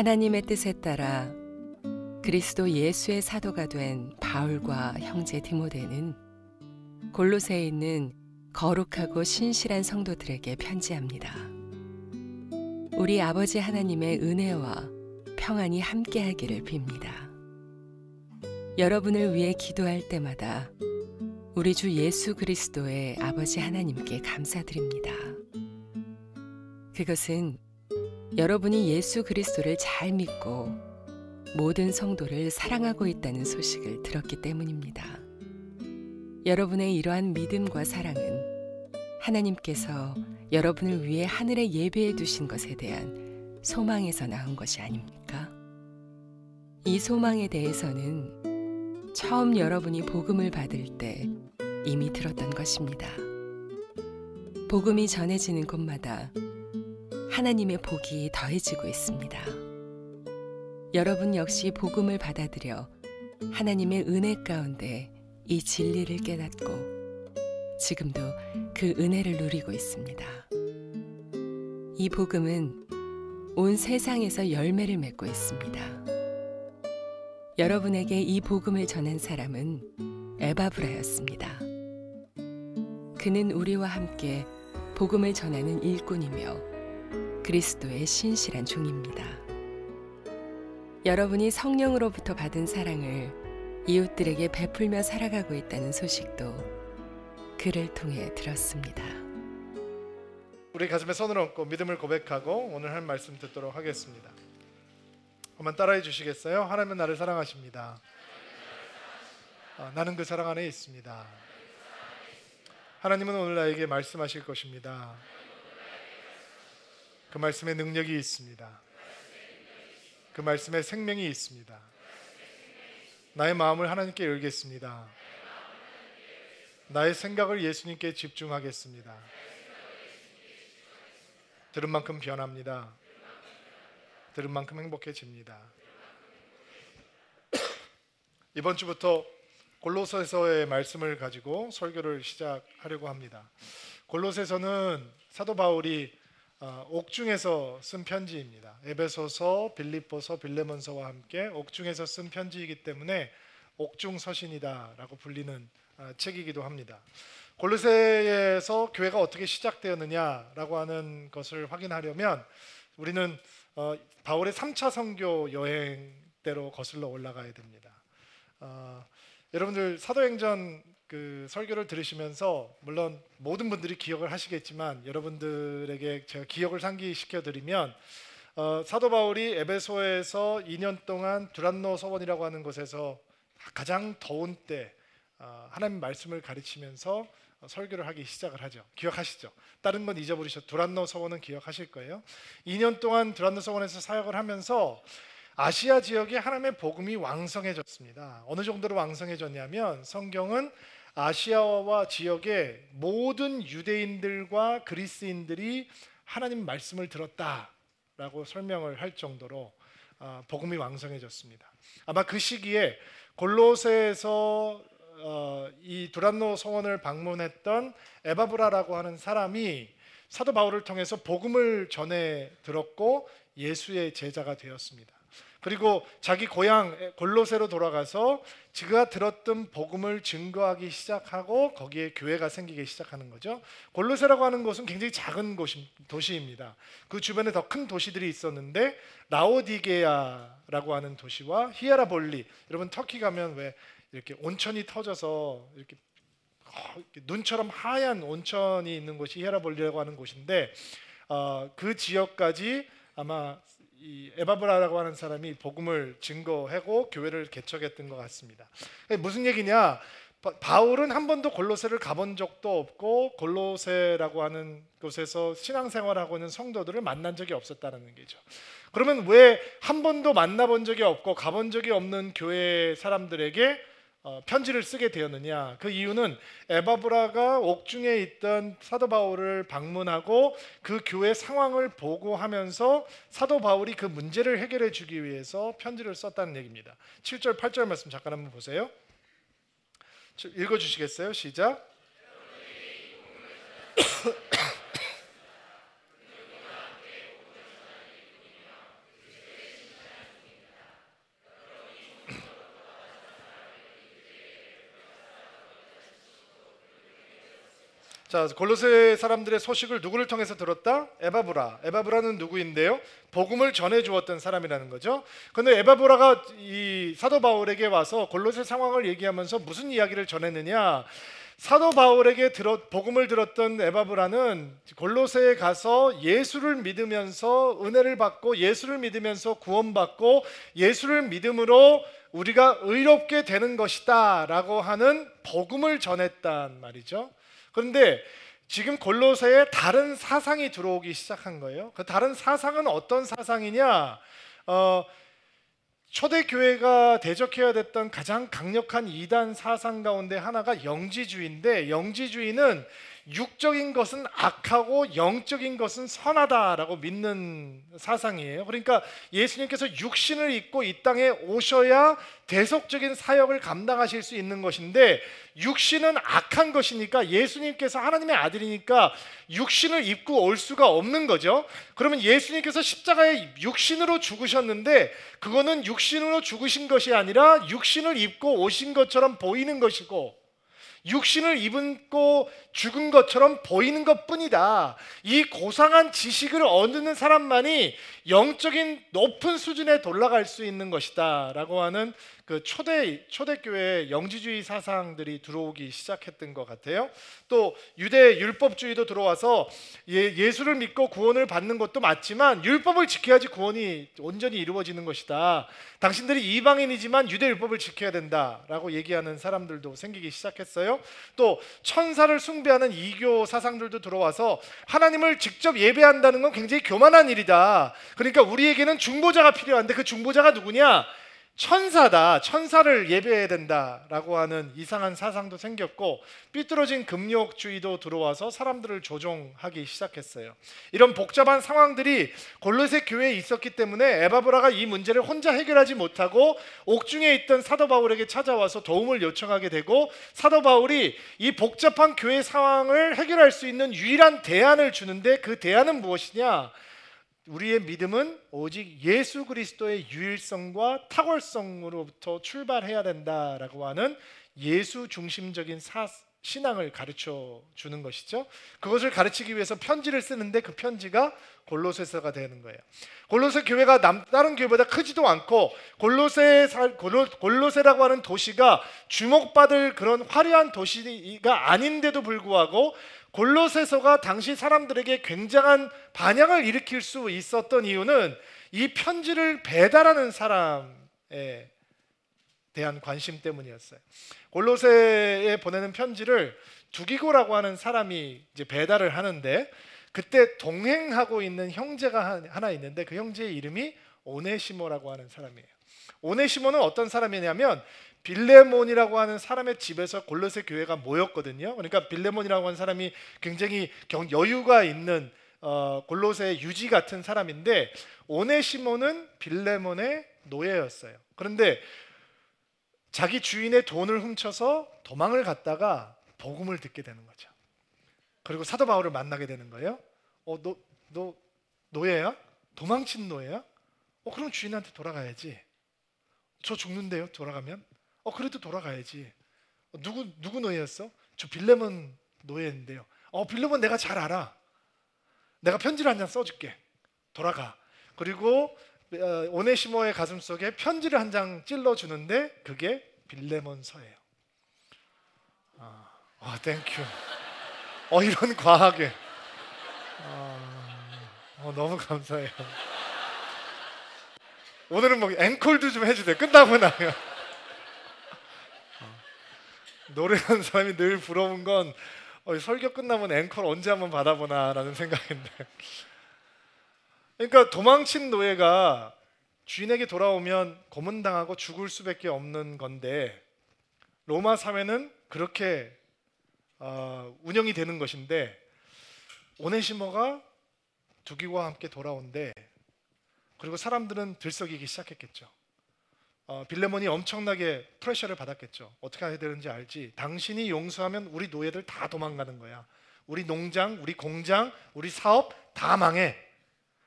하나님의 뜻에 따라 그리스도 예수의 사도가 된 바울과 형제 디모데는 골로새에 있는 거룩하고 신실한 성도들에게 편지합니다. 우리 아버지 하나님의 은혜와 평안이 함께하기를 빕니다. 여러분을 위해 기도할 때마다 우리 주 예수 그리스도의 아버지 하나님께 감사드립니다. 그것은 여러분이 예수 그리스도를 잘 믿고 모든 성도를 사랑하고 있다는 소식을 들었기 때문입니다. 여러분의 이러한 믿음과 사랑은 하나님께서 여러분을 위해 하늘에 예배해 두신 것에 대한 소망에서 나온 것이 아닙니까? 이 소망에 대해서는 처음 여러분이 복음을 받을 때 이미 들었던 것입니다. 복음이 전해지는 곳마다 하나님의 복이 더해지고 있습니다. 여러분 역시 복음을 받아들여 하나님의 은혜 가운데 이 진리를 깨닫고 지금도 그 은혜를 누리고 있습니다. 이 복음은 온 세상에서 열매를 맺고 있습니다. 여러분에게 이 복음을 전한 사람은 에바브라였습니다. 그는 우리와 함께 복음을 전하는 일꾼이며 그리스도의 신실한 종입니다. 여러분이 성령으로부터 받은 사랑을 이웃들에게 베풀며 살아가고 있다는 소식도 그를 통해 들었습니다. 우리 가슴에 손을 얹고 믿음을 고백하고 오늘 할 말씀 듣도록 하겠습니다. 한번 따라해 주시겠어요? 하나님은 나를 사랑하십니다. 나는 그 사랑 안에 있습니다. 하나님은 오늘 나에게 말씀하실 것입니다. 그 말씀에 능력이 있습니다. 그 말씀에 생명이 있습니다. 나의 마음을 하나님께 열겠습니다. 나의 생각을 예수님께 집중하겠습니다. 들은 만큼 변합니다. 들은 만큼 행복해집니다. 이번 주부터 골로새서의 말씀을 가지고 설교를 시작하려고 합니다. 골로새서는 사도 바울이 옥중에서 쓴 편지입니다. 에베소서, 빌립보서, 빌레몬서와 함께 옥중에서 쓴 편지이기 때문에 옥중서신이다라고 불리는 책이기도 합니다. 골로새에서 교회가 어떻게 시작되었느냐라고 하는 것을 확인하려면 우리는 바울의 3차 선교 여행 때로 거슬러 올라가야 됩니다. 여러분들 사도행전 그 설교를 들으시면서 물론 모든 분들이 기억을 하시겠지만 여러분들에게 제가 기억을 상기시켜 드리면 사도 바울이 에베소에서 2년 동안 두란노 서원이라고 하는 곳에서 가장 더운 때 하나님 말씀을 가르치면서 설교를 하기 시작을 하죠. 기억하시죠? 다른 건 잊어버리셔도 두란노 서원은 기억하실 거예요. 2년 동안 두란노 서원에서 사역을 하면서 아시아 지역에 하나님의 복음이 왕성해졌습니다. 어느 정도로 왕성해졌냐면 성경은 아시아와 지역의 모든 유대인들과 그리스인들이 하나님 말씀을 들었다라고 설명을 할 정도로 복음이 왕성해졌습니다. 아마 그 시기에 골로새에서 이 두란노 성원을 방문했던 에바브라라고 하는 사람이 사도 바울을 통해서 복음을 전해 들었고 예수의 제자가 되었습니다. 그리고 자기 고향 골로새로 돌아가서 그가 들었던 복음을 증거하기 시작하고 거기에 교회가 생기기 시작하는 거죠. 골로새라고 하는 곳은 굉장히 작은 도시입니다. 그 주변에 더 큰 도시들이 있었는데 라오디게아라고 하는 도시와 히에라볼리, 여러분 터키 가면 왜 이렇게 온천이 터져서 이렇게 눈처럼 하얀 온천이 있는 곳이 히에라볼리라고 하는 곳인데 그 지역까지 아마 이 에바브라라고 하는 사람이 복음을 증거하고 교회를 개척했던 것 같습니다. 무슨 얘기냐? 바울은 한 번도 골로새를 가본 적도 없고 골로새라고 하는 곳에서 신앙생활하고 있는 성도들을 만난 적이 없었다는 얘기죠. 그러면 왜 한 번도 만나본 적이 없고 가본 적이 없는 교회 사람들에게 편지를 쓰게 되었느냐? 그 이유는 에바브라가 옥중에 있던 사도 바울을 방문하고 그 교회 상황을 보고하면서 사도 바울이 그 문제를 해결해 주기 위해서 편지를 썼다는 얘기입니다. 7절 8절 말씀 잠깐 한번 보세요. 읽어주시겠어요? 시작. 자, 골로새 사람들의 소식을 누구를 통해서 들었다? 에바브라. 에바브라는 누구인데요? 복음을 전해 주었던 사람이라는 거죠. 근데 에바브라가 이 사도 바울에게 와서 골로새 상황을 얘기하면서 무슨 이야기를 전했느냐? 사도 바울에게 복음을 들었던 에바브라는 골로새에 가서 예수를 믿으면서 은혜를 받고, 예수를 믿으면서 구원받고, 예수를 믿음으로 우리가 의롭게 되는 것이다 라고 하는 복음을 전했단 말이죠. 그런데 지금 골로새에 다른 사상이 들어오기 시작한 거예요. 그 다른 사상은 어떤 사상이냐? 초대교회가 대적해야 됐던 가장 강력한 이단 사상 가운데 하나가 영지주의인데, 영지주의는 육적인 것은 악하고 영적인 것은 선하다라고 믿는 사상이에요. 그러니까 예수님께서 육신을 입고 이 땅에 오셔야 대속적인 사역을 감당하실 수 있는 것인데, 육신은 악한 것이니까, 예수님께서 하나님의 아들이니까 육신을 입고 올 수가 없는 거죠. 그러면 예수님께서 십자가에 육신으로 죽으셨는데 그거는 육신으로 죽으신 것이 아니라 육신을 입고 오신 것처럼 보이는 것이고, 육신을 입고 죽은 것처럼 보이는 것뿐이다. 이 고상한 지식을 얻는 사람만이 영적인 높은 수준에 올라갈 수 있는 것이다 라고 하는 그 초대교회 영지주의 사상들이 들어오기 시작했던 것 같아요. 또 유대 율법주의도 들어와서 예수를 믿고 구원을 받는 것도 맞지만 율법을 지켜야지 구원이 온전히 이루어지는 것이다. 당신들이 이방인이지만 유대 율법을 지켜야 된다라고 얘기하는 사람들도 생기기 시작했어요. 또 천사를 숭배하는 이교 사상들도 들어와서 하나님을 직접 예배한다는 건 굉장히 교만한 일이다. 그러니까 우리에게는 중보자가 필요한데 그 중보자가 누구냐? 천사다. 천사를 예배해야 된다라고 하는 이상한 사상도 생겼고, 삐뚤어진 금욕주의도 들어와서 사람들을 조종하기 시작했어요. 이런 복잡한 상황들이 골로새 교회에 있었기 때문에 에바브라가 이 문제를 혼자 해결하지 못하고 옥중에 있던 사도 바울에게 찾아와서 도움을 요청하게 되고, 사도 바울이 이 복잡한 교회 상황을 해결할 수 있는 유일한 대안을 주는데, 그 대안은 무엇이냐? 우리의 믿음은 오직 예수 그리스도의 유일성과 탁월성으로부터 출발해야 된다라고 하는 예수 중심적인 신앙을 가르쳐 주는 것이죠. 그것을 가르치기 위해서 편지를 쓰는데 그 편지가 골로새서가 되는 거예요. 골로새 교회가 다른 교회보다 크지도 않고, 골로새라고 하는 도시가 주목받을 그런 화려한 도시가 아닌데도 불구하고 골로새서가 당시 사람들에게 굉장한 반향을 일으킬 수 있었던 이유는 이 편지를 배달하는 사람에 대한 관심 때문이었어요. 골로새에 보내는 편지를 두기고라고 하는 사람이 이제 배달을 하는데, 그때 동행하고 있는 형제가 하나 있는데 그 형제의 이름이 오네시모라고 하는 사람이에요. 오네시모는 어떤 사람이냐면 빌레몬이라고 하는 사람의 집에서 골로새 교회가 모였거든요. 그러니까 빌레몬이라고 하는 사람이 굉장히 여유가 있는 골로새의 유지 같은 사람인데, 오네시모는 빌레몬의 노예였어요. 그런데 자기 주인의 돈을 훔쳐서 도망을 갔다가 복음을 듣게 되는 거죠. 그리고 사도 바울을 만나게 되는 거예요. 너 노예야? 도망친 노예야? 그럼 주인한테 돌아가야지. 저 죽는데요, 돌아가면? 그래도 돌아가야지. 누구 노예였어? 저 빌레몬 노예인데요. 빌레몬 내가 잘 알아. 내가 편지를 한 장 써줄게. 돌아가. 그리고 오네시모의 가슴 속에 편지를 한 장 찔러주는데 그게 빌레몬서예요. 땡큐. 이런 과하게. 너무 감사해요. 오늘은 뭐 앵콜도 좀 해주세요. 끝나고 나면. 노래하는 사람이 늘 부러운 건 설교 끝나면 앵콜 언제 한번 받아보나 라는 생각인데, 그러니까 도망친 노예가 주인에게 돌아오면 고문당하고 죽을 수밖에 없는 건데, 로마 사회는 그렇게 운영이 되는 것인데, 오네시모가 두기고와 함께 돌아온대. 그리고 사람들은 들썩이기 시작했겠죠. 빌레몬이 엄청나게 프레셔를 받았겠죠. 어떻게 해야 되는지 알지? 당신이 용서하면 우리 노예들 다 도망가는 거야. 우리 농장, 우리 공장, 우리 사업 다 망해.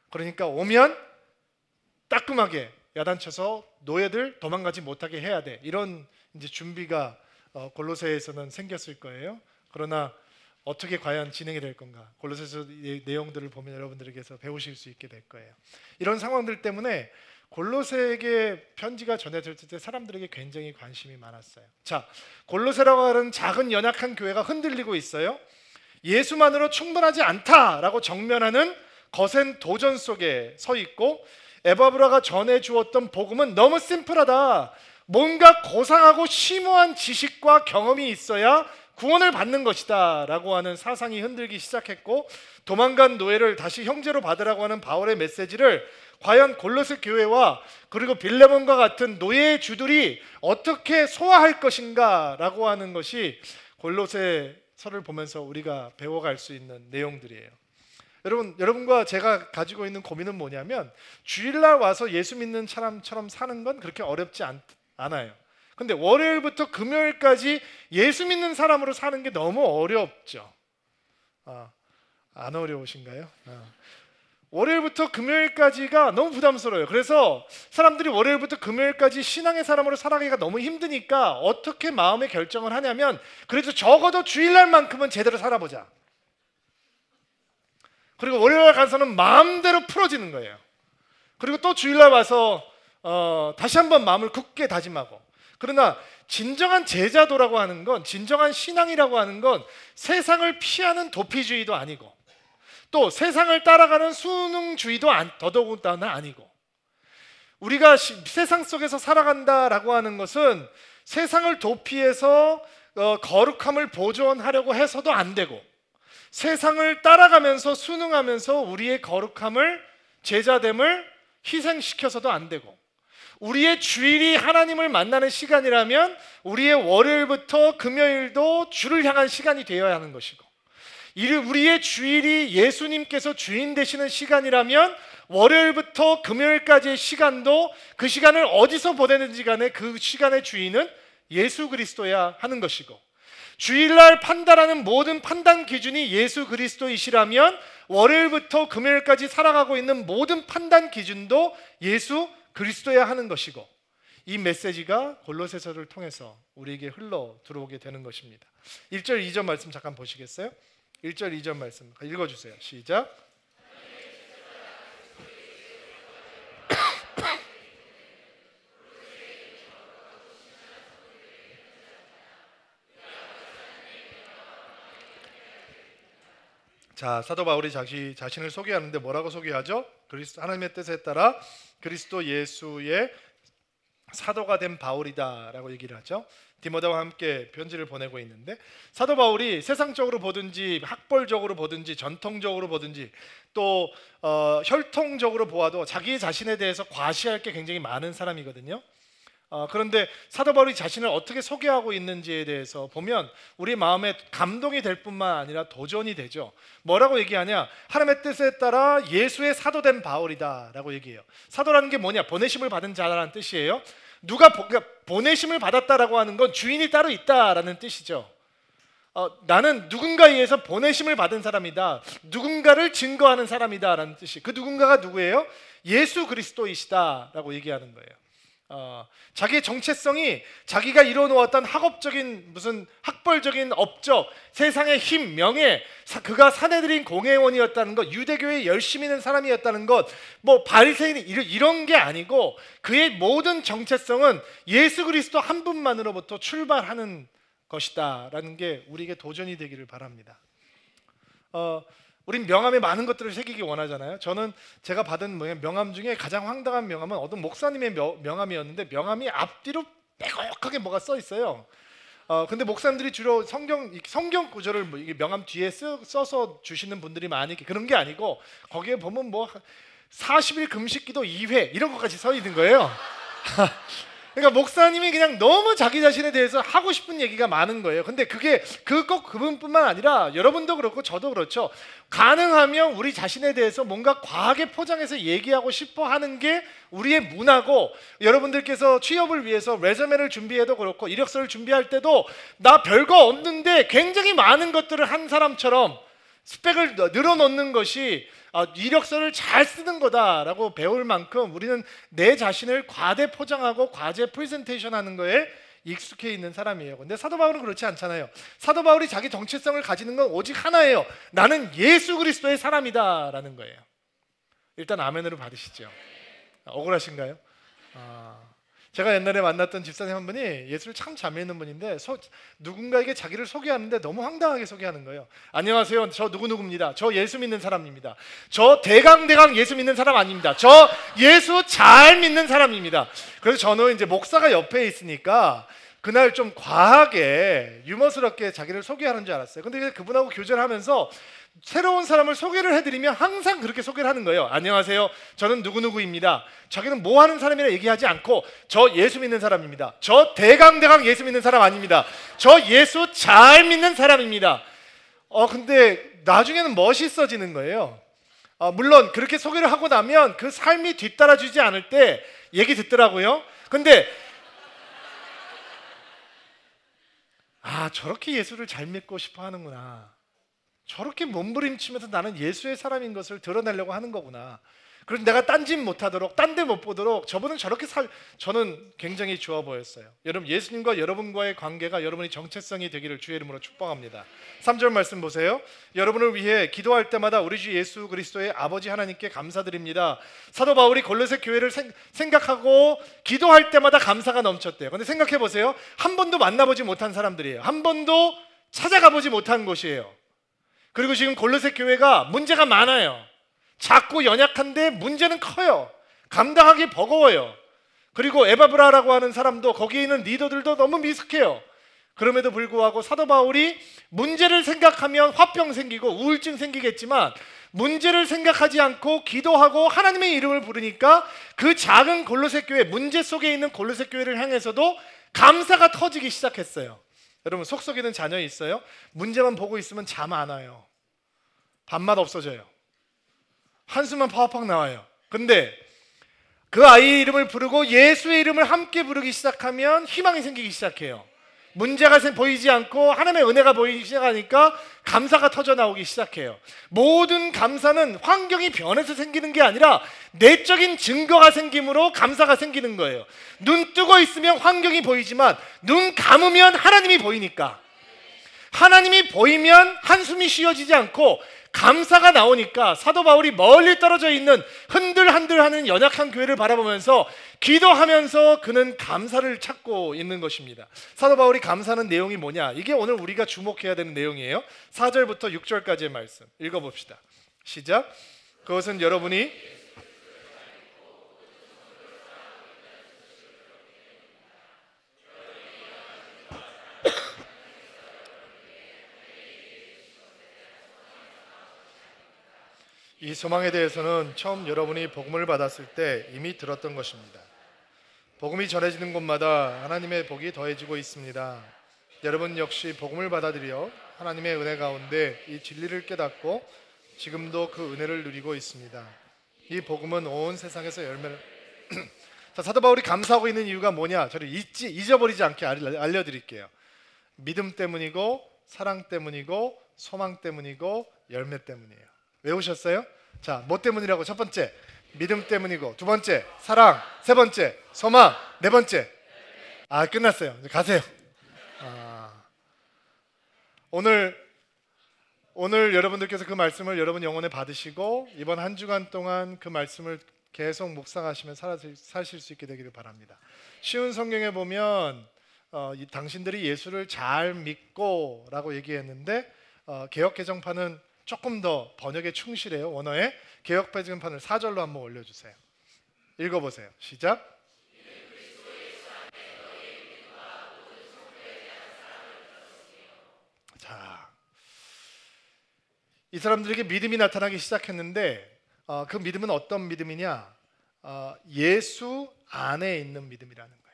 그러니까 오면 따끔하게 야단쳐서 노예들 도망가지 못하게 해야 돼. 이런 이제 준비가 골로새에서는 생겼을 거예요. 그러나 어떻게 과연 진행이 될 건가? 골로새서 내용들을 보면 여러분들에게서 배우실 수 있게 될 거예요. 이런 상황들 때문에 골로새에게 편지가 전해졌을 때 사람들에게 굉장히 관심이 많았어요. 자, 골로새라고 하는 작은 연약한 교회가 흔들리고 있어요. 예수만으로 충분하지 않다라고 정면하는 거센 도전 속에 서 있고, 에바브라가 전해 주었던 복음은 너무 심플하다. 뭔가 고상하고 심오한 지식과 경험이 있어야 구원을 받는 것이다 라고 하는 사상이 흔들기 시작했고, 도망간 노예를 다시 형제로 받으라고 하는 바울의 메시지를 과연 골로새 교회와 그리고 빌레몬과 같은 노예의 주들이 어떻게 소화할 것인가 라고 하는 것이 골로새서를 보면서 우리가 배워갈 수 있는 내용들이에요. 여러분과 제가 가지고 있는 고민은 뭐냐면, 주일날 와서 예수 믿는 사람처럼 사는 건 그렇게 어렵지 않아요. 근데 월요일부터 금요일까지 예수 믿는 사람으로 사는 게 너무 어렵죠. 안 어려우신가요? 월요일부터 금요일까지가 너무 부담스러워요. 그래서 사람들이 월요일부터 금요일까지 신앙의 사람으로 살아가기가 너무 힘드니까 어떻게 마음의 결정을 하냐면, 그래도 적어도 주일날만큼은 제대로 살아보자. 그리고 월요일 가서는 마음대로 풀어지는 거예요. 그리고 또 주일날 와서 다시 한번 마음을 굳게 다짐하고. 그러나 진정한 제자도라고 하는 건, 진정한 신앙이라고 하는 건 세상을 피하는 도피주의도 아니고, 또 세상을 따라가는 수능주의도 더더군다나 아니고, 우리가 세상 속에서 살아간다라고 하는 것은 세상을 도피해서 거룩함을 보존하려고 해서도 안 되고, 세상을 따라가면서 순응하면서 우리의 거룩함을, 제자됨을 희생시켜서도 안 되고, 우리의 주일이 하나님을 만나는 시간이라면 우리의 월요일부터 금요일도 주를 향한 시간이 되어야 하는 것이고, 우리의 주일이 예수님께서 주인 되시는 시간이라면 월요일부터 금요일까지의 시간도, 그 시간을 어디서 보내는지 간에 그 시간의 주인은 예수 그리스도야 하는 것이고, 주일날 판단하는 모든 판단 기준이 예수 그리스도이시라면 월요일부터 금요일까지 살아가고 있는 모든 판단 기준도 예수 그리스도야 하는 것이고, 이 메시지가 골로새서를 통해서 우리에게 흘러 들어오게 되는 것입니다. 1절 2절 말씀 잠깐 보시겠어요? 1절 2절 말씀 읽어주세요. 시작. 자, 사도 바울이 자신을 소개하는데 뭐라고 소개하죠? 하나님의 뜻에 따라 그리스도 예수의 사도가 된 바울이다라고 얘기를 하죠. 디모데와 함께 편지를 보내고 있는데, 사도 바울이 세상적으로 보든지 학벌적으로 보든지 전통적으로 보든지 또 혈통적으로 보아도 자기 자신에 대해서 과시할 게 굉장히 많은 사람이거든요. 그런데 사도 바울이 자신을 어떻게 소개하고 있는지에 대해서 보면 우리 마음에 감동이 될 뿐만 아니라 도전이 되죠. 뭐라고 얘기하냐? 하나님의 뜻에 따라 예수의 사도된 바울이다 라고 얘기해요. 사도라는 게 뭐냐? 보내심을 받은 자라는 뜻이에요. 누가 보내심을 받았다라고 하는 건 주인이 따로 있다라는 뜻이죠. 나는 누군가에 의해서 보내심을 받은 사람이다, 누군가를 증거하는 사람이다 라는 뜻이, 그 누군가가 누구예요? 예수 그리스도이시다라고 얘기하는 거예요. 자기의 정체성이 자기가 이뤄놓았던 학업적인 무슨 학벌적인 업적, 세상의 힘, 명예, 그가 사내들인 공회원이었다는 것, 유대교에 열심히 있는 사람이었다는 것, 뭐 바리새인 이런 게 아니고 그의 모든 정체성은 예수 그리스도 한 분만으로부터 출발하는 것이다 라는 게 우리에게 도전이 되기를 바랍니다. 우린 명함에 많은 것들을 새기기 원하잖아요. 저는 제가 받은 명함 중에 가장 황당한 명함은 어떤 목사님의 명함이었는데, 명함이 앞뒤로 빼곡하게 뭐가 써 있어요. 근데 목사님들이 주로 성경 구절을 이게 명함 뒤에 써서 주시는 분들이 많이, 그런 게 아니고 거기에 보면 뭐 40일 금식기도 2회 이런 것까지 써 있는 거예요. 그러니까 목사님이 그냥 너무 자기 자신에 대해서 하고 싶은 얘기가 많은 거예요. 근데 그게 꼭 그분뿐만 아니라 여러분도 그렇고 저도 그렇죠. 가능하면 우리 자신에 대해서 뭔가 과하게 포장해서 얘기하고 싶어 하는 게 우리의 문화고, 여러분들께서 취업을 위해서 레저메를 준비해도 그렇고 이력서를 준비할 때도 나 별거 없는데 굉장히 많은 것들을 한 사람처럼 스펙을 늘어놓는 것이 이력서를 잘 쓰는 거다라고 배울 만큼 우리는 내 자신을 과대 포장하고 과제 프레젠테이션 하는 거에 익숙해 있는 사람이에요. 근데 사도 바울은 그렇지 않잖아요. 사도 바울이 자기 정체성을 가지는 건 오직 하나예요. 나는 예수 그리스도의 사람이다 라는 거예요. 일단 아멘으로 받으시죠. 억울하신가요? 제가 옛날에 만났던 집사님 한 분이 예수를 참 잘 믿는 분인데 누군가에게 자기를 소개하는데 너무 황당하게 소개하는 거예요. 안녕하세요, 저 누구누구입니다. 저 예수 믿는 사람입니다. 저 대강 예수 믿는 사람 아닙니다. 저 예수 잘 믿는 사람입니다. 그래서 저는 이제 목사가 옆에 있으니까 그날 좀 과하게 유머스럽게 자기를 소개하는 줄 알았어요. 근데 그분하고 교제를 하면서 새로운 사람을 소개를 해드리면 항상 그렇게 소개를 하는 거예요. 안녕하세요, 저는 누구누구입니다. 자기는 뭐 하는 사람이라 얘기하지 않고 저 예수 믿는 사람입니다. 저 대강 예수 믿는 사람 아닙니다. 저 예수 잘 믿는 사람입니다. 근데 나중에는 멋있어지는 거예요. 물론 그렇게 소개를 하고 나면 그 삶이 뒤따라주지 않을 때 얘기 듣더라고요. 근데 저렇게 예수를 잘 믿고 싶어 하는구나. 저렇게 몸부림치면서 나는 예수의 사람인 것을 드러내려고 하는 거구나. 그래서 내가 딴짓 못하도록, 딴 데 못 보도록 저분은 저렇게 저는 굉장히 좋아 보였어요. 여러분, 예수님과 여러분과의 관계가 여러분의 정체성이 되기를 주의 이름으로 축복합니다. 3절 말씀 보세요. 여러분을 위해 기도할 때마다 우리 주 예수 그리스도의 아버지 하나님께 감사드립니다. 사도 바울이 골로새 교회를 생각하고 기도할 때마다 감사가 넘쳤대요. 근데 생각해 보세요. 한 번도 만나보지 못한 사람들이에요. 한 번도 찾아가 보지 못한 곳이에요. 그리고 지금 골로새 교회가 문제가 많아요. 작고 연약한데 문제는 커요. 감당하기 버거워요. 그리고 에바브라라고 하는 사람도, 거기에 있는 리더들도 너무 미숙해요. 그럼에도 불구하고 사도 바울이 문제를 생각하면 화병 생기고 우울증 생기겠지만 문제를 생각하지 않고 기도하고 하나님의 이름을 부르니까 그 작은 골로새 교회, 문제 속에 있는 골로새 교회를 향해서도 감사가 터지기 시작했어요. 여러분, 속썩이는 자녀 있어요? 문제만 보고 있으면 잠 안 와요. 밥맛 없어져요. 한숨만 팍팍 나와요. 근데 그 아이의 이름을 부르고 예수의 이름을 함께 부르기 시작하면 희망이 생기기 시작해요. 문제가 보이지 않고 하나님의 은혜가 보이기 시작하니까 감사가 터져 나오기 시작해요. 모든 감사는 환경이 변해서 생기는 게 아니라 내적인 증거가 생김으로 감사가 생기는 거예요. 눈 뜨고 있으면 환경이 보이지만 눈 감으면 하나님이 보이니까, 하나님이 보이면 한숨이 쉬어지지 않고 감사가 나오니까 사도 바울이 멀리 떨어져 있는 흔들흔들하는 연약한 교회를 바라보면서 기도하면서 그는 감사를 찾고 있는 것입니다. 사도 바울이 감사하는 내용이 뭐냐? 이게 오늘 우리가 주목해야 되는 내용이에요. 4절부터 6절까지의 말씀 읽어봅시다. 시작. 그것은 여러분이 이 소망에 대해서는 처음 여러분이 복음을 받았을 때 이미 들었던 것입니다. 복음이 전해지는 곳마다 하나님의 복이 더해지고 있습니다. 여러분 역시 복음을 받아들여 하나님의 은혜 가운데 이 진리를 깨닫고 지금도 그 은혜를 누리고 있습니다. 이 복음은 온 세상에서 열매를 자, 사도 바울이 감사하고 있는 이유가 뭐냐? 저를 잊어버리지 않게 알려드릴게요. 믿음 때문이고 사랑 때문이고 소망 때문이고 열매 때문이에요. 외우셨어요? 자, 뭐 때문이라고? 첫 번째 믿음 때문이고, 두 번째 사랑, 세 번째 소망, 네 번째 끝났어요. 이제 가세요. 오늘 여러분들께서 그 말씀을 여러분 영혼에 받으시고 이번 한 주간 동안 그 말씀을 계속 묵상하시며 사실 수 있게 되기를 바랍니다. 쉬운 성경에 보면 당신들이 예수를 잘 믿고 라고 얘기했는데 개역개정판은 조금 더 번역에 충실해요. 원어에 개역개정판을 4절로 한번 올려주세요. 읽어보세요. 시작. 자, 이 사람들에게 믿음이 나타나기 시작했는데 그 믿음은 어떤 믿음이냐? 예수 안에 있는 믿음이라는 거예요.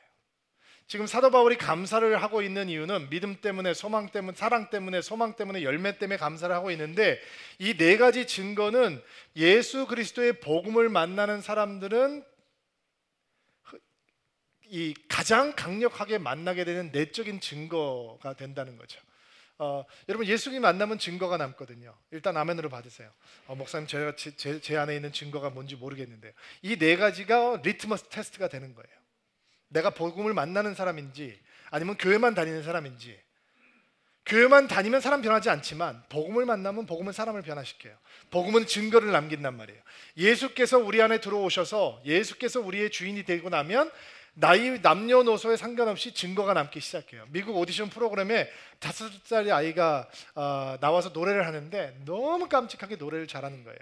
지금 사도 바울이 감사를 하고 있는 이유는 믿음 때문에, 소망 때문에, 사랑 때문에, 소망 때문에, 열매 때문에 감사를 하고 있는데, 이 네 가지 증거는 예수 그리스도의 복음을 만나는 사람들은 이 가장 강력하게 만나게 되는 내적인 증거가 된다는 거죠. 여러분, 예수님 만나면 증거가 남거든요. 일단 아멘으로 받으세요. 목사님, 제가 제 안에 있는 증거가 뭔지 모르겠는데요. 이 네 가지가 리트머스 테스트가 되는 거예요. 내가 복음을 만나는 사람인지 아니면 교회만 다니는 사람인지. 교회만 다니면 사람 변하지 않지만 복음을 만나면 복음은 사람을 변화시켜요. 복음은 증거를 남긴단 말이에요. 예수께서 우리 안에 들어오셔서 예수께서 우리의 주인이 되고 나면 나이 남녀노소에 상관없이 증거가 남기 시작해요. 미국 오디션 프로그램에 5살짜리 아이가 나와서 노래를 하는데 너무 깜찍하게 노래를 잘하는 거예요.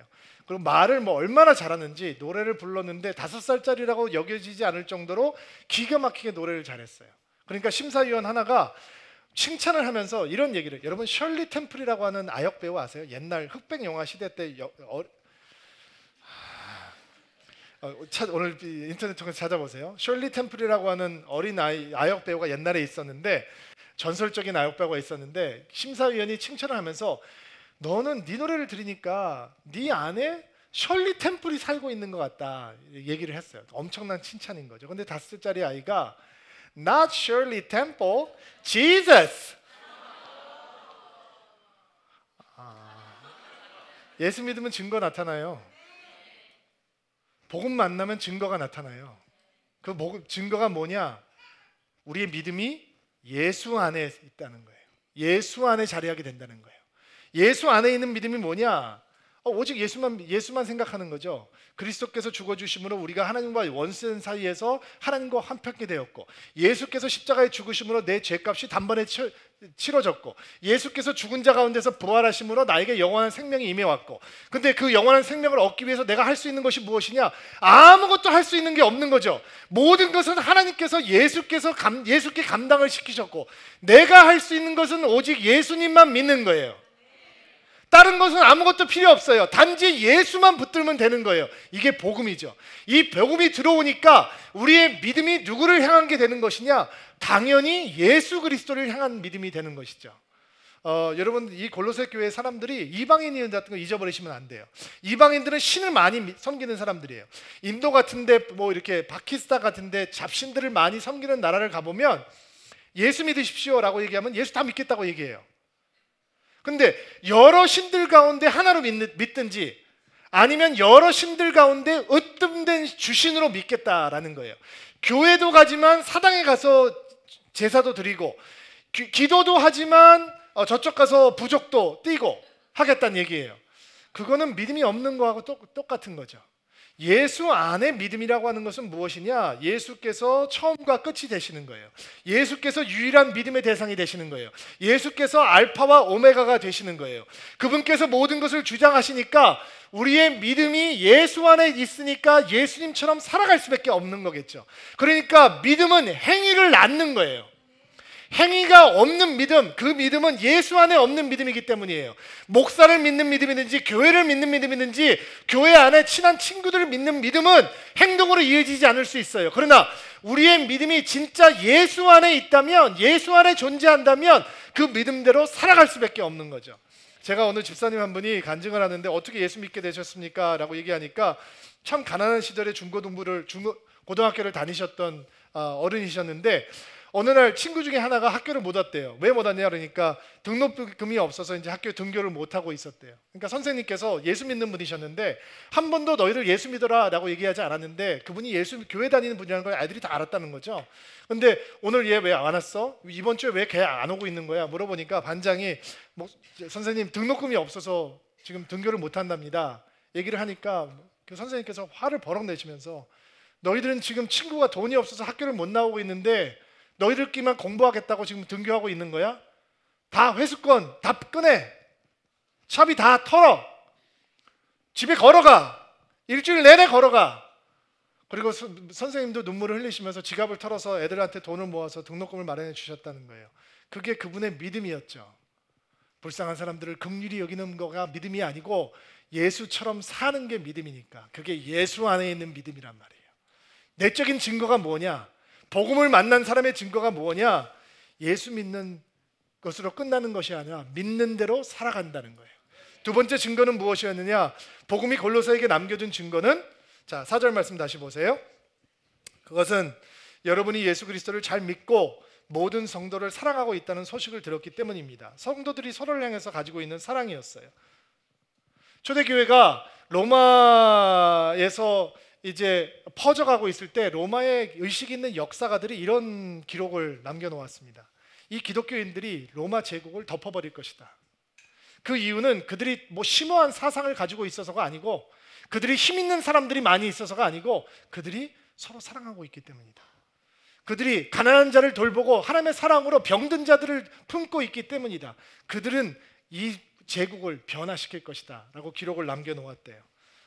그리고 말을 뭐 얼마나 잘하는지 노래를 불렀는데 5살짜리라고 여겨지지 않을 정도로 기가 막히게 노래를 잘했어요. 그러니까 심사위원 하나가 칭찬을 하면서 이런 얘기를, 여러분 셜리 템플이라고 하는 아역 배우 아세요? 옛날 흑백 영화 시대 때 오늘 인터넷 통해서 찾아보세요. 셜리 템플이라고 하는 어린 아역 배우가 옛날에 있었는데, 전설적인 아역 배우가 있었는데 심사위원이 칭찬을 하면서 너는 네 노래를 들으니까 네 안에 셜리 템플이 살고 있는 것 같다 얘기를 했어요. 엄청난 칭찬인 거죠. 근데 5살짜리 아이가 Not Shirley Temple, Jesus. 예수 믿으면 증거 나타나요. 복음 만나면 증거가 나타나요. 그 증거가 뭐냐? 우리의 믿음이 예수 안에 있다는 거예요. 예수 안에 자리하게 된다는 거예요. 예수 안에 있는 믿음이 뭐냐? 오직 예수만 생각하는 거죠. 그리스도께서 죽어주심으로 우리가 하나님과 원수된 사이에서 하나님과 화평케 되었고, 예수께서 십자가에 죽으심으로 내 죄값이 단번에 치러졌고, 예수께서 죽은 자 가운데서 부활하심으로 나에게 영원한 생명이 임해왔고, 근데 그 영원한 생명을 얻기 위해서 내가 할 수 있는 것이 무엇이냐? 아무것도 할 수 있는 게 없는 거죠. 모든 것은 하나님께서 예수께 감당을 시키셨고, 내가 할 수 있는 것은 오직 예수님만 믿는 거예요. 다른 것은 아무것도 필요 없어요. 단지 예수만 붙들면 되는 거예요. 이게 복음이죠. 이 복음이 들어오니까 우리의 믿음이 누구를 향한 게 되는 것이냐? 당연히 예수 그리스도를 향한 믿음이 되는 것이죠. 여러분, 이 골로새 교회 사람들이 이방인이라는 거 잊어버리시면 안 돼요. 이방인들은 신을 많이 섬기는 사람들이에요. 인도 같은데 뭐 이렇게 파키스탄 같은데 잡신들을 많이 섬기는 나라를 가보면 예수 믿으십시오라고 얘기하면 예수 다 믿겠다고 얘기해요. 근데 여러 신들 가운데 하나로 믿든지 아니면 여러 신들 가운데 으뜸된 주신으로 믿겠다라는 거예요. 교회도 가지만 사당에 가서 제사도 드리고, 기도도 하지만 저쪽 가서 부족도 띄고 하겠다는 얘기예요. 그거는 믿음이 없는 거하고 똑같은 거죠. 예수 안에 믿음이라고 하는 것은 무엇이냐? 예수께서 처음과 끝이 되시는 거예요. 예수께서 유일한 믿음의 대상이 되시는 거예요. 예수께서 알파와 오메가가 되시는 거예요. 그분께서 모든 것을 주장하시니까 우리의 믿음이 예수 안에 있으니까 예수님처럼 살아갈 수밖에 없는 거겠죠. 그러니까 믿음은 행위를 낳는 거예요. 행위가 없는 믿음, 그 믿음은 예수 안에 없는 믿음이기 때문이에요. 목사를 믿는 믿음이든지 교회를 믿는 믿음이든지 교회 안에 친한 친구들을 믿는 믿음은 행동으로 이어지지 않을 수 있어요. 그러나 우리의 믿음이 진짜 예수 안에 있다면, 예수 안에 존재한다면 그 믿음대로 살아갈 수밖에 없는 거죠. 제가 오늘 집사님 한 분이 간증을 하는데 어떻게 예수 믿게 되셨습니까? 라고 얘기하니까 참 가난한 시절에 고등학교를 다니셨던 어른이셨는데, 어느 날 친구 중에 하나가 학교를 못 왔대요. 왜 못 왔냐 그러니까 등록금이 없어서 이제 학교 등교를 못 하고 있었대요. 그러니까 선생님께서 예수 믿는 분이셨는데 한 번도 너희를 예수 믿어라라고 얘기하지 않았는데 그분이 교회 다니는 분이라는 걸 아이들이 다 알았다는 거죠. 근데 오늘 얘 왜 안 왔어? 이번 주에 왜 걔 안 오고 있는 거야? 물어보니까 반장이 선생님 등록금이 없어서 지금 등교를 못 한답니다. 얘기를 하니까 그 선생님께서 화를 버럭 내시면서 너희들은 지금 친구가 돈이 없어서 학교를 못 나오고 있는데 너희들끼리만 공부하겠다고 지금 등교하고 있는 거야? 다 회수권 다 꺼내, 차비 다 털어, 집에 걸어가, 일주일 내내 걸어가. 그리고 선생님도 눈물을 흘리시면서 지갑을 털어서 애들한테 돈을 모아서 등록금을 마련해 주셨다는 거예요. 그게 그분의 믿음이었죠. 불쌍한 사람들을 긍휼히 여기는 거가 믿음이 아니고 예수처럼 사는 게 믿음이니까. 그게 예수 안에 있는 믿음이란 말이에요. 내적인 증거가 뭐냐? 복음을 만난 사람의 증거가 뭐냐? 예수 믿는 것으로 끝나는 것이 아니라 믿는 대로 살아간다는 거예요. 두 번째 증거는 무엇이었느냐? 복음이 골로새에게 남겨준 증거는, 자 4절 말씀 다시 보세요. 그것은 여러분이 예수 그리스도를 잘 믿고 모든 성도를 사랑하고 있다는 소식을 들었기 때문입니다. 성도들이 서로를 향해서 가지고 있는 사랑이었어요. 초대교회가 로마에서 이제 퍼져가고 있을 때 로마에 의식 있는 역사가들이 이런 기록을 남겨놓았습니다. 이 기독교인들이 로마 제국을 덮어버릴 것이다. 그 이유는 그들이 뭐 심오한 사상을 가지고 있어서가 아니고, 그들이 힘 있는 사람들이 많이 있어서가 아니고, 그들이 서로 사랑하고 있기 때문이다. 그들이 가난한 자를 돌보고 하나님의 사랑으로 병든 자들을 품고 있기 때문이다. 그들은 이 제국을 변화시킬 것이다 라고 기록을 남겨놓았대요.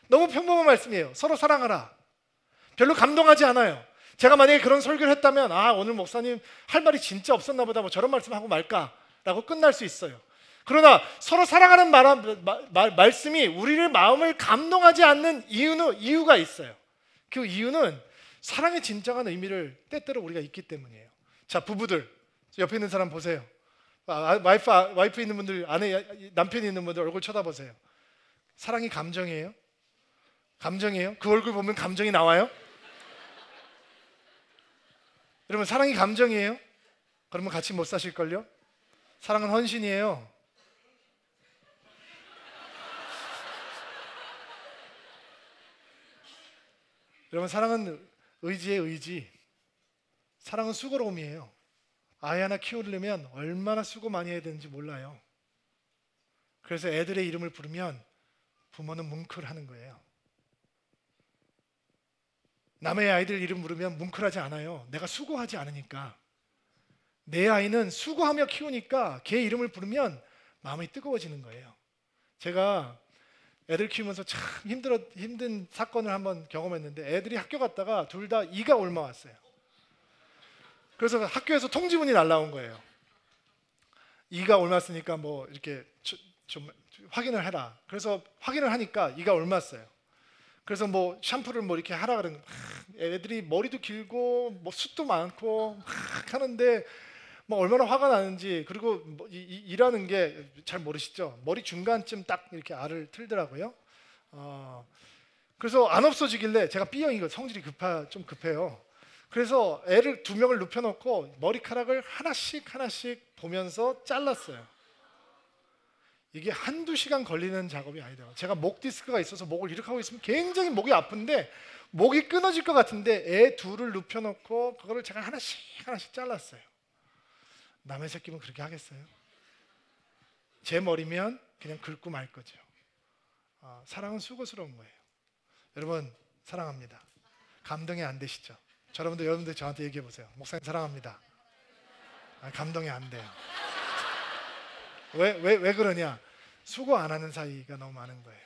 너무 평범한 말씀이에요. 서로 사랑하라. 별로 감동하지 않아요. 제가 만약에 그런 설교를 했다면 오늘 목사님 할 말이 진짜 없었나 보다, 뭐 저런 말씀하고 말까 라고 끝날 수 있어요. 그러나 서로 사랑하는 말씀이 우리를 마음을 감동하지 않는 이유가 있어요. 그 이유는 사랑의 진정한 의미를 때때로 우리가 잊기 때문이에요. 자, 부부들 옆에 있는 사람 보세요. 와이프 있는 분들, 남편이 있는 분들 얼굴 쳐다보세요. 사랑이 감정이에요? 감정이에요? 그 얼굴 보면 감정이 나와요? 여러분, 사랑이 감정이에요? 그러면 같이 못 사실걸요? 사랑은 헌신이에요. 여러분, 사랑은 의지의 의지. 사랑은 수고로움이에요. 아이 하나 키우려면 얼마나 수고 많이 해야 되는지 몰라요. 그래서 애들의 이름을 부르면 부모는 뭉클하는 거예요. 남의 아이들 이름 부르면 뭉클하지 않아요. 내가 수고하지 않으니까. 내 아이는 수고하며 키우니까 걔 이름을 부르면 마음이 뜨거워지는 거예요. 제가 애들 키우면서 참 힘든 사건을 한번 경험했는데, 애들이 학교 갔다가 둘 다 이가 옮아왔어요. 그래서 학교에서 통지문이 날라온 거예요. 이가 옮았으니까 뭐 이렇게 좀 확인을 해라. 그래서 확인을 하니까 이가 옮았어요. 그래서 뭐 샴푸를 뭐 이렇게 하라 그러는, 애들이 머리도 길고 뭐 숱도 많고 막 하는데 뭐 얼마나 화가 나는지. 그리고 뭐 일하는 게 잘 모르시죠? 머리 중간쯤 딱 이렇게 알을 틀더라고요. 그래서 안 없어지길래, 제가 B형이고 성질이 좀 급해요. 그래서 애를 2명을 눕혀놓고 머리카락을 하나씩 보면서 잘랐어요. 이게 한두 시간 걸리는 작업이 아니더라고요. 제가 목 디스크가 있어서 목을 이렇게 하고 있으면 굉장히 목이 아픈데, 목이 끊어질 것 같은데 애 둘을 눕혀놓고 그거를 제가 하나씩 잘랐어요. 남의 새끼면 그렇게 하겠어요? 제 머리면 그냥 긁고 말 거죠. 사랑은 수고스러운 거예요. 여러분, 사랑합니다. 감동이 안 되시죠? 여러분들 저한테 얘기해 보세요. 목사님 사랑합니다. 감동이 안 돼요. 왜 그러냐? 수고 안 하는 사이가 너무 많은 거예요.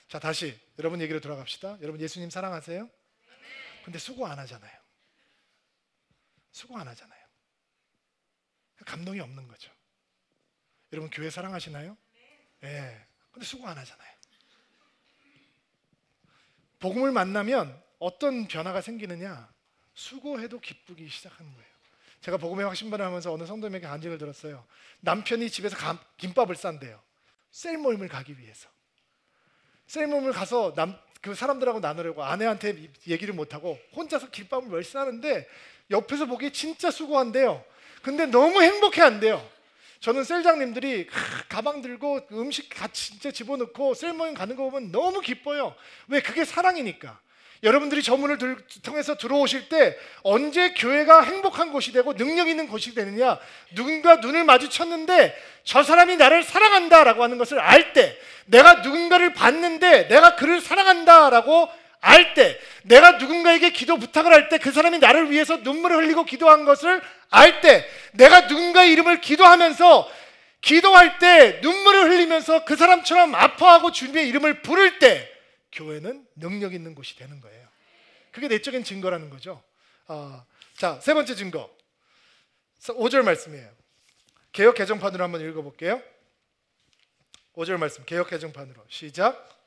자, 다시 여러분 얘기로 돌아갑시다. 여러분, 예수님 사랑하세요? 근데 수고 안 하잖아요. 수고 안 하잖아요. 감동이 없는 거죠. 여러분, 교회 사랑하시나요? 네. 근데 수고 안 하잖아요. 복음을 만나면 어떤 변화가 생기느냐? 수고해도 기쁘기 시작하는 거예요. 제가 복음의 확신반을 하면서 어느 성도님에게 간증을 들었어요. 남편이 집에서 김밥을 싼대요. 셀 모임을 가기 위해서. 셀 모임을 가서 그 사람들하고 나누려고 아내한테 얘기를 못하고 혼자서 김밥을 뭘 싸는데, 옆에서 보기에 진짜 수고한대요. 근데 너무 행복해한대요. 저는 셀장님들이 가방 들고 음식 같이 진짜 집어넣고 셀 모임 가는 거 보면 너무 기뻐요. 왜? 그게 사랑이니까. 여러분들이 저 문을 통해서 들어오실 때 언제 교회가 행복한 곳이 되고 능력 있는 곳이 되느냐? 누군가 눈을 마주쳤는데 저 사람이 나를 사랑한다라고 하는 것을 알 때, 내가 누군가를 봤는데 내가 그를 사랑한다라고 알 때, 내가 누군가에게 기도 부탁을 할 때 그 사람이 나를 위해서 눈물을 흘리고 기도한 것을 알 때, 내가 누군가의 이름을 기도하면서 기도할 때 눈물을 흘리면서 그 사람처럼 아파하고 주님의 이름을 부를 때, 교회는 능력 있는 곳이 되는 거예요. 그게 내적인 증거라는 거죠. 자, 세 번째 증거, 5절 말씀이에요. 개역 개정판으로 한번 읽어볼게요. 5절 말씀, 개역 개정판으로 시작.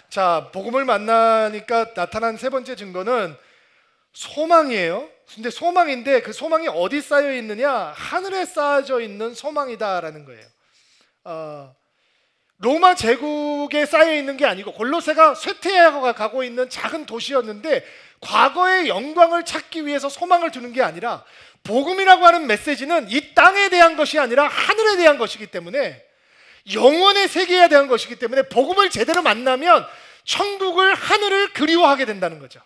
자, 복음을 만나니까 나타난 세 번째 증거는 소망이에요. 근데 소망인데 그 소망이 어디 쌓여 있느냐? 하늘에 쌓여져 있는 소망이다라는 거예요. 로마 제국에 쌓여 있는 게 아니고, 골로새가 쇠퇴해가 가고 있는 작은 도시였는데 과거의 영광을 찾기 위해서 소망을 두는 게 아니라 복음이라고 하는 메시지는 이 땅에 대한 것이 아니라 하늘에 대한 것이기 때문에 영원의 세계에 대한 것이기 때문에 복음을 제대로 만나면 천국을 하늘을 그리워하게 된다는 거죠.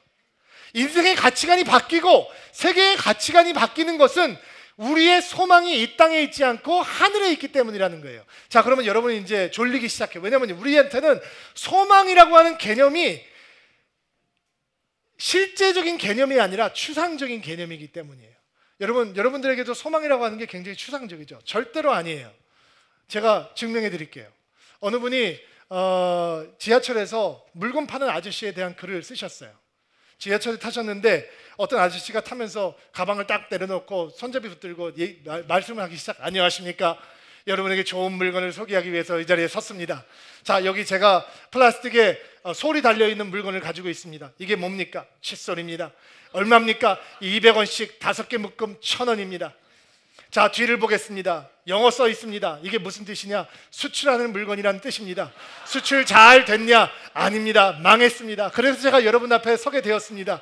인생의 가치관이 바뀌고 세계의 가치관이 바뀌는 것은 우리의 소망이 이 땅에 있지 않고 하늘에 있기 때문이라는 거예요. 자, 그러면 여러분이 이제 졸리기 시작해요. 왜냐하면 우리한테는 소망이라고 하는 개념이 실제적인 개념이 아니라 추상적인 개념이기 때문이에요. 여러분들에게도 소망이라고 하는 게 굉장히 추상적이죠. 절대로 아니에요. 제가 증명해 드릴게요. 어느 분이 지하철에서 물건 파는 아저씨에 대한 글을 쓰셨어요. 지하철에 타셨는데 어떤 아저씨가 타면서 가방을 딱 내려놓고 손잡이 붙들고 말씀을 하기 시작. 안녕하십니까? 여러분에게 좋은 물건을 소개하기 위해서 이 자리에 섰습니다. 자, 여기 제가 플라스틱에 솔이 달려있는 물건을 가지고 있습니다. 이게 뭡니까? 칫솔입니다. 얼마입니까? 200원씩 5개 묶음 1,000원입니다. 자, 뒤를 보겠습니다. 영어 써 있습니다. 이게 무슨 뜻이냐? 수출하는 물건이라는 뜻입니다. 수출 잘 됐냐? 아닙니다. 망했습니다. 그래서 제가 여러분 앞에 서게 되었습니다.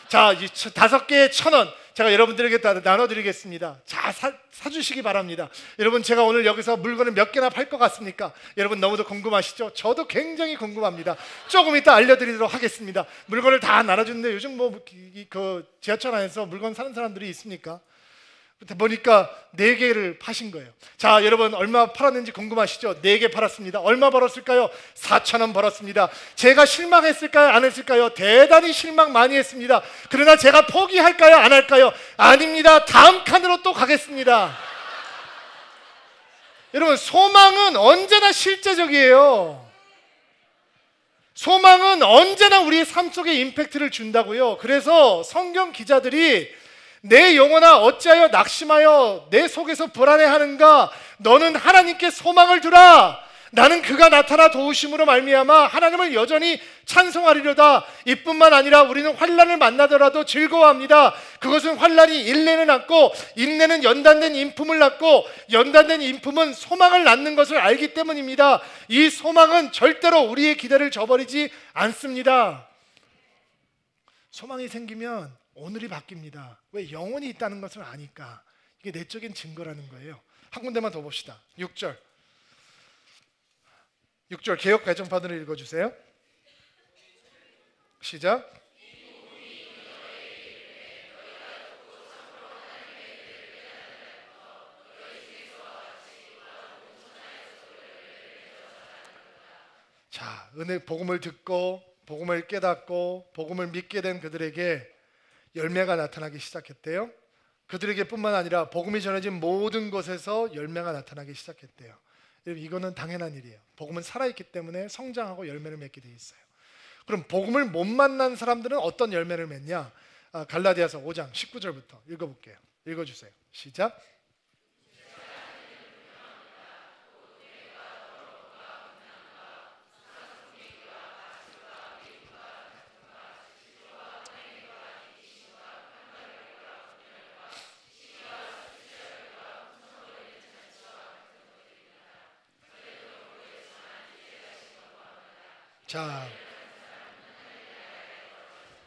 자, 이 5개에 1,000원 제가 여러분들에게 나눠드리겠습니다. 자, 사주시기 바랍니다. 여러분, 제가 오늘 여기서 물건을 몇 개나 팔 것 같습니까? 여러분 너무도 궁금하시죠? 저도 굉장히 궁금합니다. 조금 이따 알려드리도록 하겠습니다. 물건을 다 나눠주는데 요즘 그 지하철 안에서 물건 사는 사람들이 있습니까? 보니까 4개를 파신 거예요. 자, 여러분 얼마 팔았는지 궁금하시죠? 4개 팔았습니다. 얼마 벌었을까요? 4,000원 벌었습니다. 제가 실망했을까요? 안 했을까요? 대단히 실망 많이 했습니다. 그러나 제가 포기할까요? 안 할까요? 아닙니다. 다음 칸으로 또 가겠습니다. 여러분, 소망은 언제나 실제적이에요. 소망은 언제나 우리의 삶 속에 임팩트를 준다고요. 그래서 성경 기자들이 내 영혼아 어찌하여 낙심하여 내 속에서 불안해하는가? 너는 하나님께 소망을 두라. 나는 그가 나타나 도우심으로 말미암아 하나님을 여전히 찬송하리로다. 이뿐만 아니라 우리는 환난을 만나더라도 즐거워합니다. 그것은 환난이 인내는 낳고 인내는 연단된 인품을 낳고 연단된 인품은 소망을 낳는 것을 알기 때문입니다. 이 소망은 절대로 우리의 기대를 저버리지 않습니다. 소망이 생기면 오늘이 바뀝니다. 왜? 영혼이 있다는 것을 아니까. 이게 내적인 증거라는 거예요. 한 군데만 더 봅시다. 6절 개역 개정판으로 읽어주세요. 시작. 자, 복음을 듣고 복음을 깨닫고 복음을 믿게 된 그들에게 열매가 나타나기 시작했대요. 그들에게 뿐만 아니라 복음이 전해진 모든 곳에서 열매가 나타나기 시작했대요. 이거는 당연한 일이에요. 복음은 살아있기 때문에 성장하고 열매를 맺게 돼 있어요. 그럼 복음을 못 만난 사람들은 어떤 열매를 맺냐? 갈라디아서 5장 19절부터 읽어볼게요. 읽어주세요. 시작. 자,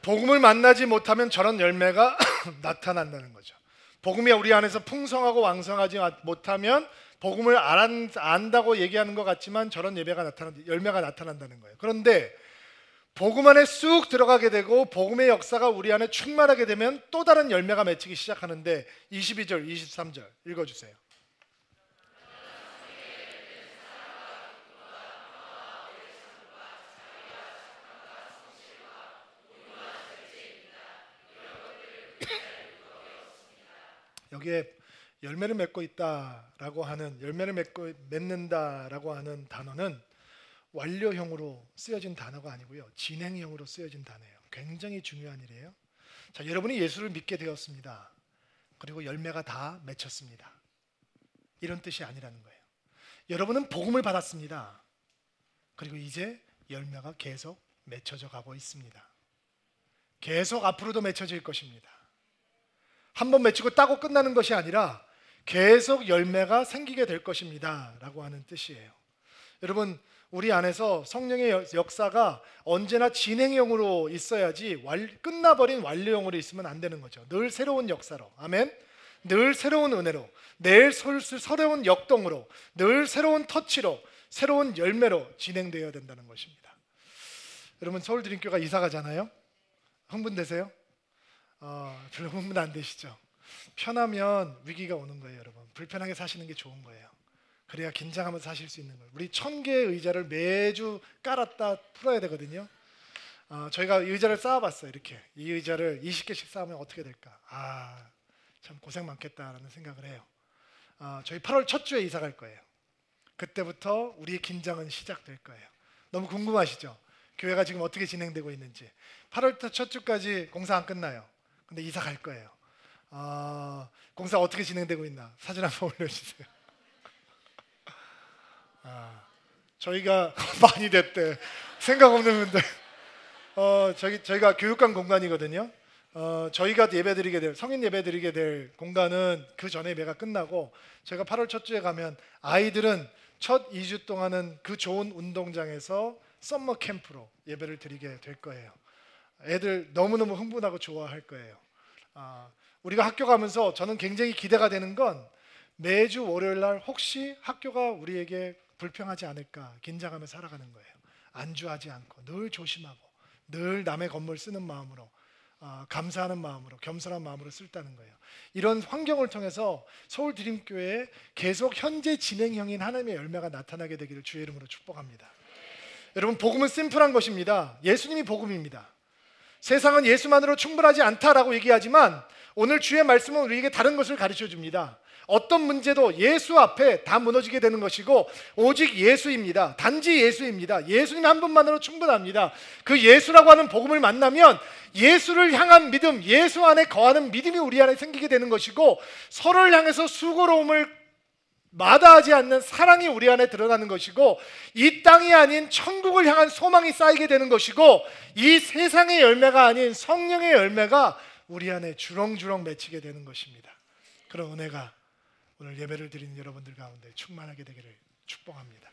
복음을 만나지 못하면 저런 열매가 나타난다는 거죠. 복음이 우리 안에서 풍성하고 왕성하지 못하면 복음을 안다고 얘기하는 것 같지만 저런 열매가 나타난다는 거예요. 그런데 복음 안에 쑥 들어가게 되고 복음의 역사가 우리 안에 충만하게 되면 또 다른 열매가 맺히기 시작하는데 22절, 23절 읽어주세요. 여기에 열매를 맺고 있다라고 하는 맺는다라고 하는 단어는 완료형으로 쓰여진 단어가 아니고요. 진행형으로 쓰여진 단어예요. 굉장히 중요한 일이에요. 자, 여러분이 예수를 믿게 되었습니다. 그리고 열매가 다 맺혔습니다. 이런 뜻이 아니라는 거예요. 여러분은 복음을 받았습니다. 그리고 이제 열매가 계속 맺혀져 가고 있습니다. 계속 앞으로도 맺혀질 것입니다. 한번 맺히고 따고 끝나는 것이 아니라 계속 열매가 생기게 될 것입니다 라고 하는 뜻이에요. 여러분, 우리 안에서 성령의 역사가 언제나 진행형으로 있어야지 끝나버린 완료형으로 있으면 안 되는 거죠. 늘 새로운 역사로, 아멘. 늘 새로운 은혜로, 늘 새로운 역동으로, 늘 새로운 터치로, 새로운 열매로 진행되어야 된다는 것입니다. 여러분, 서울드림교가 이사 가잖아요. 흥분되세요? 별로 흥분 안 되시죠? 편하면 위기가 오는 거예요. 여러분, 불편하게 사시는 게 좋은 거예요. 그래야 긴장하면서 사실 수 있는 거예요. 우리 1000개의 의자를 매주 깔았다 풀어야 되거든요. 저희가 의자를 쌓아봤어요. 이렇게 이 의자를 20개씩 쌓으면 어떻게 될까? 참 고생 많겠다라는 생각을 해요. 저희 8월 첫 주에 이사 갈 거예요. 그때부터 우리의 긴장은 시작될 거예요. 너무 궁금하시죠? 교회가 지금 어떻게 진행되고 있는지. 8월 첫 주까지 공사 안 끝나요. 근데 이사 갈 거예요. 공사 어떻게 진행되고 있나 사진 한번 올려주세요. 저희가 많이 됐대. 생각 없는 분들. 저희가 교육관 공간이거든요. 저희가 예배드리게 될 성인 예배드리게 될 공간은 그 전에 예배가 끝나고, 제가 8월 첫 주에 가면 아이들은 첫 2주 동안은 그 좋은 운동장에서 썸머 캠프로 예배를 드리게 될 거예요. 애들 너무너무 흥분하고 좋아할 거예요. 우리가 학교 가면서 저는 굉장히 기대가 되는 건 매주 월요일 날 혹시 학교가 우리에게 불평하지 않을까 긴장하며 살아가는 거예요. 안주하지 않고 늘 조심하고 늘 남의 건물 쓰는 마음으로, 감사하는 마음으로, 겸손한 마음으로 쓸다는 거예요. 이런 환경을 통해서 서울드림교회에 계속 현재 진행형인 하나님의 열매가 나타나게 되기를 주의 이름으로 축복합니다. 여러분, 복음은 심플한 것입니다. 예수님이 복음입니다. 세상은 예수만으로 충분하지 않다라고 얘기하지만 오늘 주의 말씀은 우리에게 다른 것을 가르쳐 줍니다. 어떤 문제도 예수 앞에 다 무너지게 되는 것이고 오직 예수입니다. 단지 예수입니다. 예수님 한 분만으로 충분합니다. 그 예수라고 하는 복음을 만나면 예수를 향한 믿음, 예수 안에 거하는 믿음이 우리 안에 생기게 되는 것이고, 서로를 향해서 수고로움을 마다하지 않는 사랑이 우리 안에 드러나는 것이고, 이 땅이 아닌 천국을 향한 소망이 쌓이게 되는 것이고, 이 세상의 열매가 아닌 성령의 열매가 우리 안에 주렁주렁 맺히게 되는 것입니다. 그런 은혜가 오늘 예배를 드리는 여러분들 가운데 충만하게 되기를 축복합니다.